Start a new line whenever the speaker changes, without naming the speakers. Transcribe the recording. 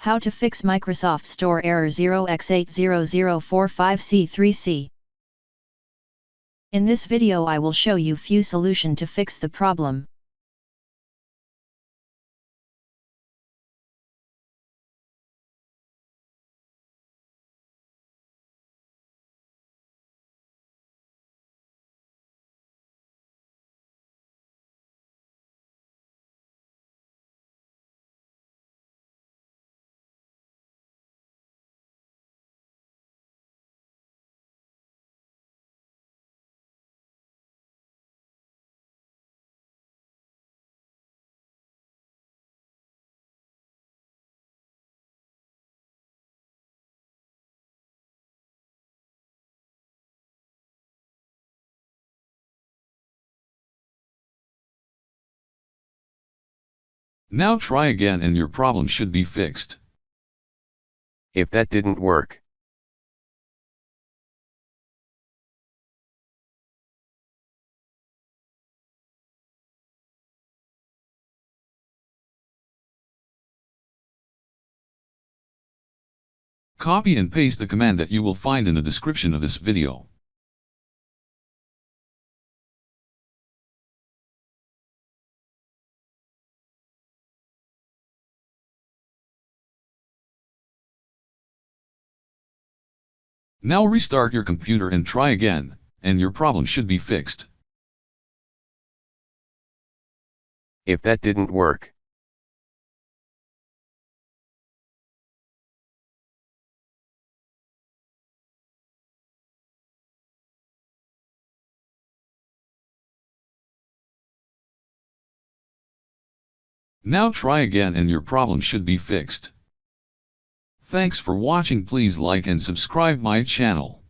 How to fix Microsoft Store error 0x80045c3c. In this video I will show you few solution to fix the problem.
Now try again and your problem should be fixed.
If that didn't work,
Copy and paste the command that you will find in the description of this video. Now restart your computer and try again, and your problem should be fixed.
if that didn't work,
Now try again and your problem should be fixed. Thanks for watching. Please like and subscribe my channel.